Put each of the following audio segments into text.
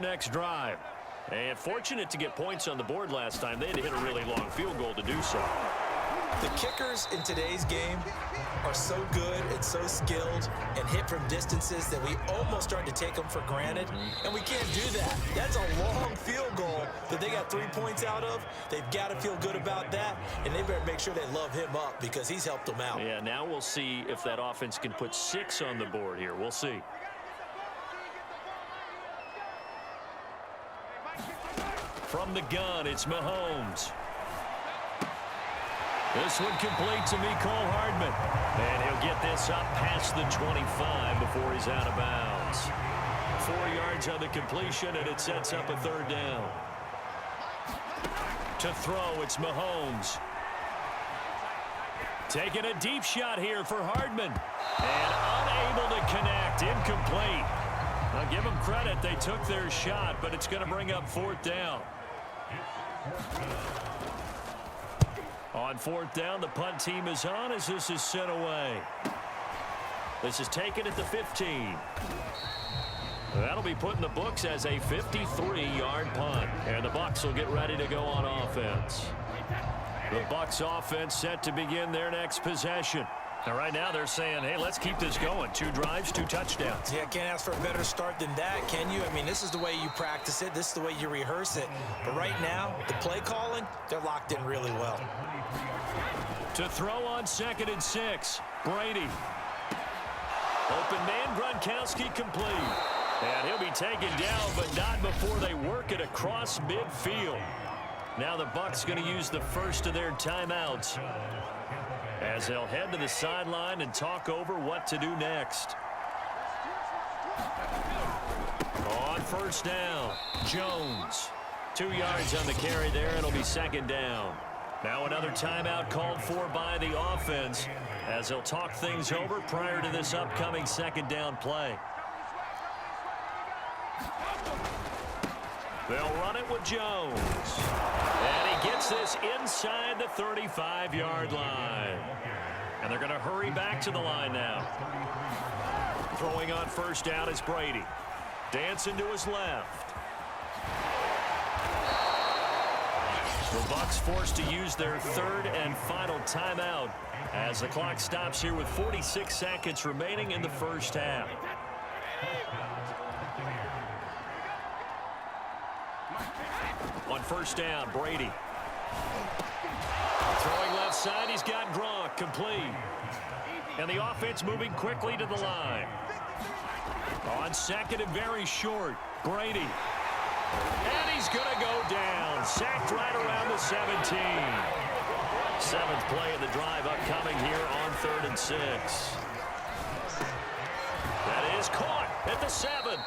their next drive. And fortunate to get points on the board last time. They had to hit a really long field goal to do so. The kickers in today's game are so good and so skilled and hit from distances that we almost start to take them for granted, and we can't do that. That's a long field goal that they got 3 points out of. They've got to feel good about that, and they better make sure they love him up because he's helped them out. Yeah, now we'll see if that offense can put 6 on the board here. We'll see. From the gun, it's Mahomes. This one complete to Mecole Hardman. And he'll get this up past the 25 before he's out of bounds. 4 yards on the completion, and it sets up a third down. To throw, it's Mahomes. Taking a deep shot here for Hardman. And unable to connect, incomplete. I'll give them credit, they took their shot, but it's going to bring up fourth down. On fourth down, the punt team is on as this is sent away. This is taken at the 15. That'll be put in the books as a 53-yard punt. And the Bucs will get ready to go on offense. The Bucs offense set to begin their next possession. And right now they're saying, hey, let's keep this going. 2 drives, 2 touchdowns. Yeah, can't ask for a better start than that, can you? I mean, this is the way you practice it. This is the way you rehearse it. But right now, the play calling, they're locked in really well. To throw on 2nd and 6, Brady. Open man, Gronkowski complete. And he'll be taken down, but not before they work it across midfield. Now the Bucs going to use the first of their timeouts as they'll head to the sideline and talk over what to do next. On first down, Jones. 2 yards on the carry there. It'll be 2nd down. Now another timeout called for by the offense as they'll talk things over prior to this upcoming 2nd down play. They'll run it with Jones. And he gets this inside the 35-yard line. And they're going to hurry back to the line now. Throwing on first down is Brady. Dancing to his left. The Bucs forced to use their 3rd and final timeout as the clock stops here with 46 seconds remaining in the first half. On first down, Brady. Throwing left side, he's got Gronk, complete. And the offense moving quickly to the line. On 2nd and very short, Brady. And he's going to go down. Sacked right around the 17. 7th play of the drive upcoming here on 3rd and 6. That is caught at the 7.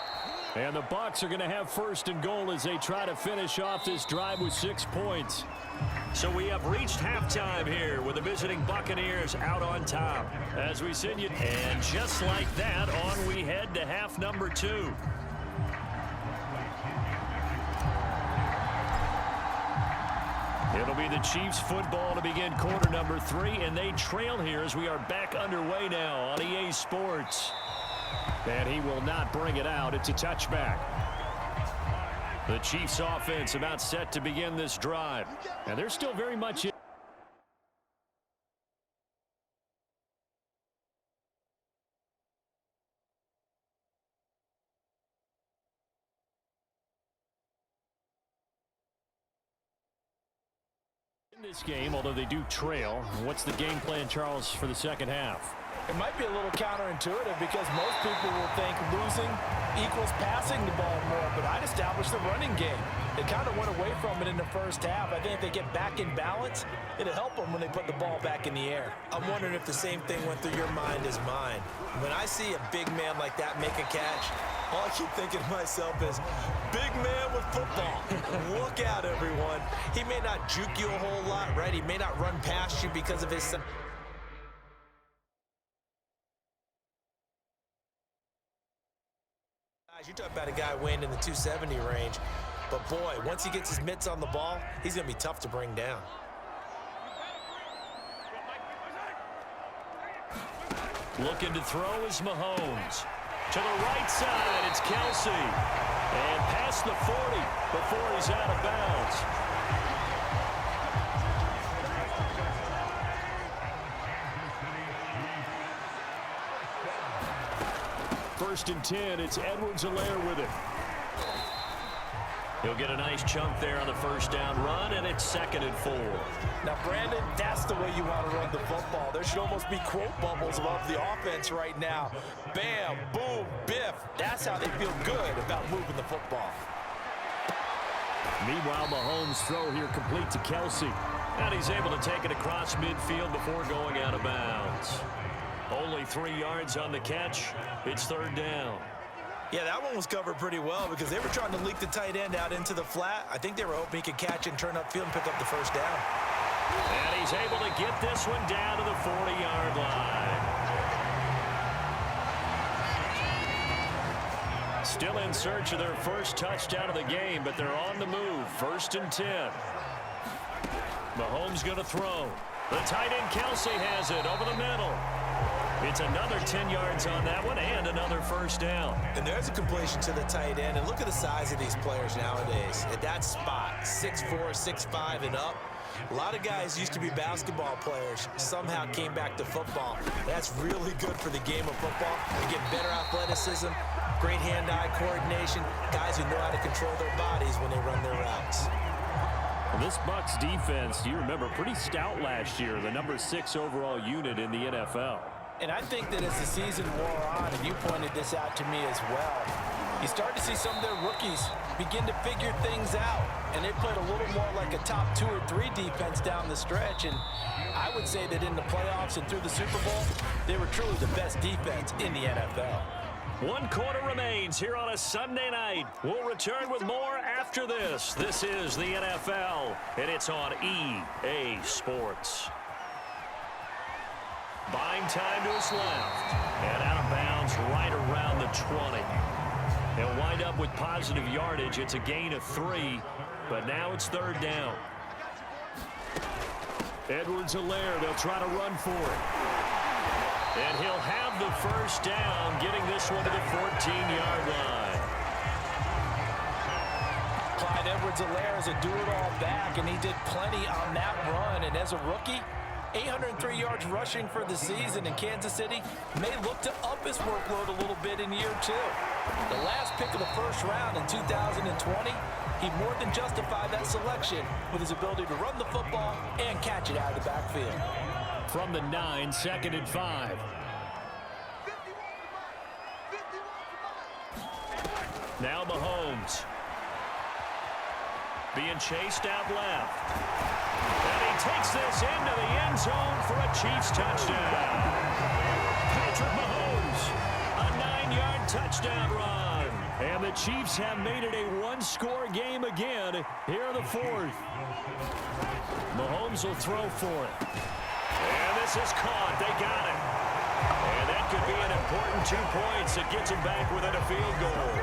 And the Bucs are going to have 1st and goal as they try to finish off this drive with 6 points. So we have reached halftime here with the visiting Buccaneers out on top. As we send you, and just like that, on we head to half number 2. It'll be the Chiefs football to begin quarter number 3, and they trail here as we are back underway now on EA Sports. And he will not bring it out. It's a touchback. The Chiefs offense about set to begin this drive. And they're still very much in. This game, although they do trail. What's the game plan, Charles, for the second half? It might be a little counterintuitive because most people will think losing equals passing the ball more, but I'd establish the running game. They kind of went away from it in the first half. I think if they get back in balance, it'll help them when they put the ball back in the air. I'm wondering if the same thing went through your mind as mine. When I see a big man like that make a catch, all I keep thinking to myself is, big man with football. Look out, everyone. He may not juke you a whole lot, right? He may not run past you because of his... You talk about a guy weighing in the 270 range, but boy, once he gets his mitts on the ball, he's going to be tough to bring down. Looking to throw is Mahomes. To the right side, it's Kelsey. And past the 40 before he's out of bounds. First and 10, it's Edwards-Helaire with it. He'll get a nice chunk there on the first down run, and it's 2nd and 4. Now, Brandon, that's the way you want to run the football. There should almost be quote bubbles above the offense right now. Bam, boom, biff. That's how they feel good about moving the football. Meanwhile, Mahomes' throw here complete to Kelsey. And he's able to take it across midfield before going out of bounds. Only 3 yards on the catch. It's 3rd down. Yeah, that one was covered pretty well because they were trying to leak the tight end out into the flat. I think they were hoping he could catch and turn upfield and pick up the first down. And he's able to get this one down to the 40-yard line. Still in search of their first touchdown of the game, but they're on the move. 1st and 10. Mahomes going to throw. The tight end Kelsey has it over the middle. It's another 10 yards on that one and another first down. And there's a completion to the tight end. And look at the size of these players nowadays. At that spot, 6'4", 6'5", and up. A lot of guys used to be basketball players, somehow came back to football. That's really good for the game of football. You get better athleticism, great hand-eye coordination, guys who know how to control their bodies when they run their routes. Well, this Bucs defense, you remember, pretty stout last year, the number 6 overall unit in the NFL. And I think that as the season wore on, and you pointed this out to me as well, you start to see some of their rookies begin to figure things out. And they played a little more like a top 2 or 3 defense down the stretch. And I would say that in the playoffs and through the Super Bowl, they were truly the best defense in the NFL. 1 quarter remains here on a Sunday night. We'll return with more after this. This is the NFL, and it's on EA Sports. Buying time to his left. And out of bounds right around the 20. They'll wind up with positive yardage. It's a gain of 3, but now it's 3rd down. Edwards-Helaire, they'll try to run for it. And he'll have the first down, getting this one to the 14-yard line. Clyde Edwards-Helaire is a do-it-all back, and he did plenty on that run. And as a rookie, 803 yards rushing for the season, in Kansas City may look to up his workload a little bit in year 2. The last pick of the first round in 2020, he more than justified that selection with his ability to run the football and catch it out of the backfield. From the 9, 2nd and 5. Now Mahomes. Being chased out left. And he takes this into the end zone for a Chiefs touchdown. Patrick Mahomes, a 9-yard touchdown run. And the Chiefs have made it a 1-score game again here in the 4th. Mahomes will throw for it. And this is caught. They got it. And that could be an important 2 points that gets him back within a field goal.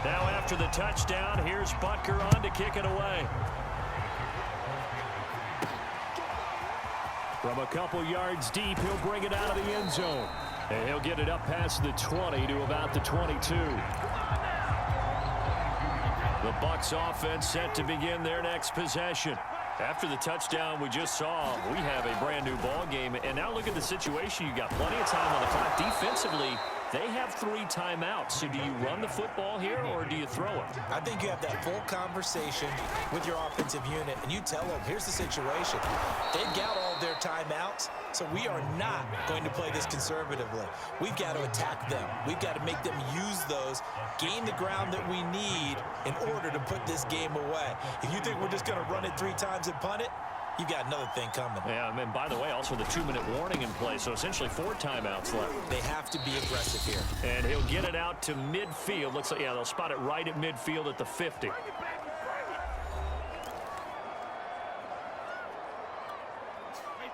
Now after the touchdown, here's Butker on to kick it away. From a couple yards deep, he'll bring it out of the end zone. And he'll get it up past the 20 to about the 22. The Bucs offense set to begin their next possession. After the touchdown we just saw, we have a brand new ball game. And now look at the situation. You got plenty of time on the clock. Defensively, they have 3 timeouts. So do you run the football here or do you throw it? I think you have that full conversation with your offensive unit, and you tell them, here's the situation. They've got all their timeouts, so we are not going to play this conservatively. We've got to attack them. We've got to make them use those, gain the ground that we need in order to put this game away. If you think we're just going to run it 3 times and punt it, you've got another thing coming. Yeah, and by the way, also the 2-minute warning in play, so essentially 4 timeouts left. They have to be aggressive here. And he'll get it out to midfield. Looks like, yeah, they'll spot it right at midfield at the 50.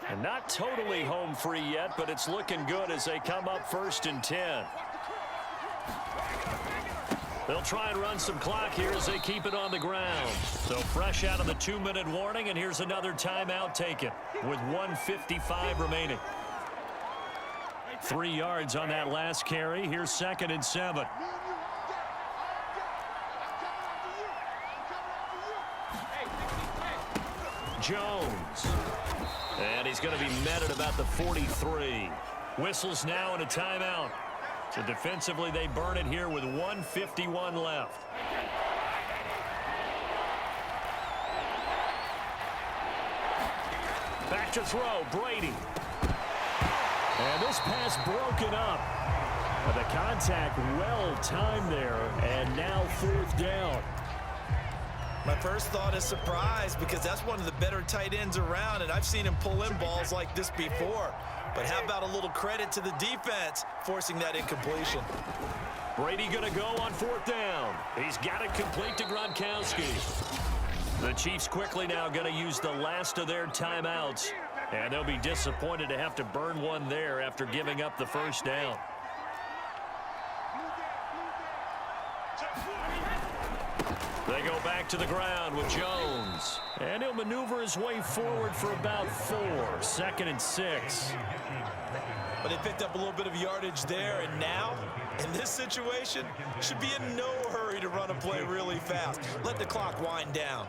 And not totally home free yet, but it's looking good as they come up 1st and 10. They'll try and run some clock here as they keep it on the ground. So fresh out of the 2-minute warning, and here's another timeout taken with 1:55 remaining. 3 yards on that last carry. Here's 2nd and 7. Jones. And he's going to be met at about the 43. Whistles now and a timeout. So defensively, they burn it here with 1:51 left. Back to throw, Brady. And this pass broken up. But the contact well timed there, and now 4th down. My first thought is surprise, because that's one of the better tight ends around, and I've seen him pull in balls like this before. But how about a little credit to the defense forcing that incompletion? Brady going to go on 4th down. He's got it complete to Gronkowski. The Chiefs quickly now going to use the last of their timeouts, and they'll be disappointed to have to burn one there after giving up the 1st down. They go back to the ground with Jones. And he'll maneuver his way forward for about 4. 2nd and 6. But they picked up a little bit of yardage there, and now, in this situation, should be in no hurry to run a play really fast. Let the clock wind down.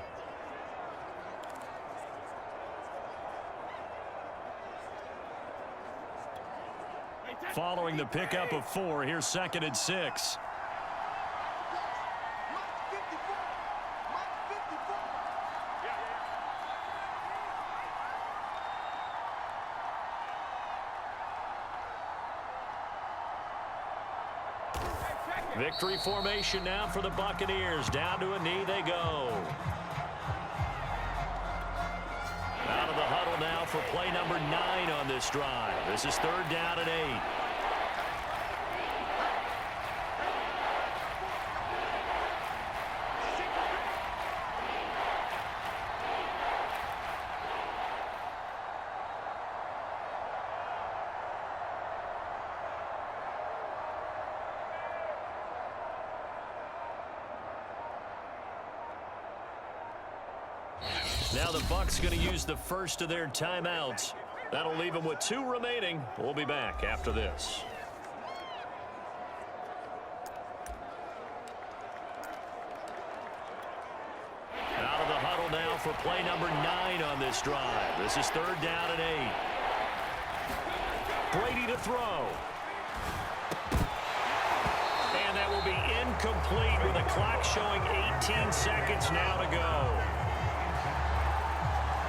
Following the pickup of 4, here's 2nd and 6. Victory formation now for the Buccaneers. Down to a knee they go. Out of the huddle now for play number 9 on this drive. This is 3rd down and 8. Now the Bucs going to use the first of their timeouts. That'll leave them with 2 remaining. We'll be back after this. Out of the huddle now for play number 9 on this drive. This is 3rd down and 8. Brady to throw. And that will be incomplete with the clock showing 18 seconds now to go.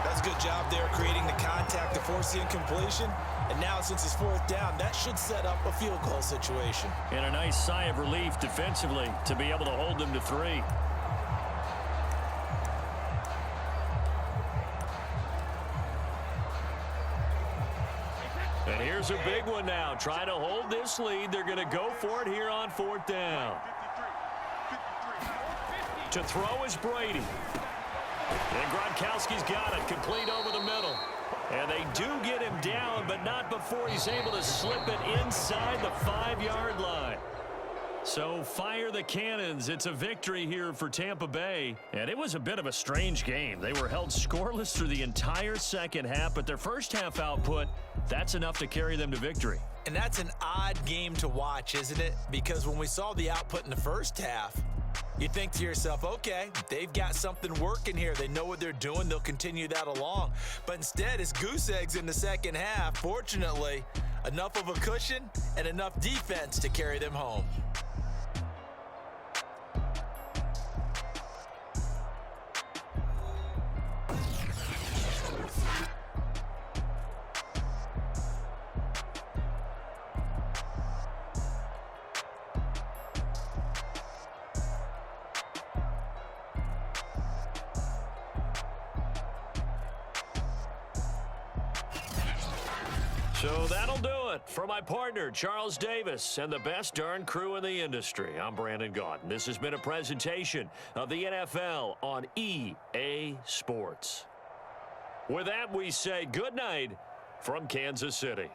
That's a good job there creating the contact to force the incompletion. And now since it's 4th down, that should set up a field goal situation. And a nice sigh of relief defensively to be able to hold them to 3. And here's a big one now. Trying to hold this lead. They're going to go for it here on 4th down. To throw is Brady. And Gronkowski's got it, complete over the middle. And they do get him down, but not before he's able to slip it inside the 5-yard line. So fire the cannons. It's a victory here for Tampa Bay. And it was a bit of a strange game. They were held scoreless through the entire second half, but their first half output, that's enough to carry them to victory. And that's an odd game to watch, isn't it? Because when we saw the output in the first half, you think to yourself, okay, they've got something working here. They know what they're doing. They'll continue that along. But instead, it's goose eggs in the second half. Fortunately, enough of a cushion and enough defense to carry them home. So that'll do it for my partner, Charles Davis, and the best darn crew in the industry. I'm Brandon Gaudin. This has been a presentation of the NFL on EA Sports. With that, we say good night from Kansas City.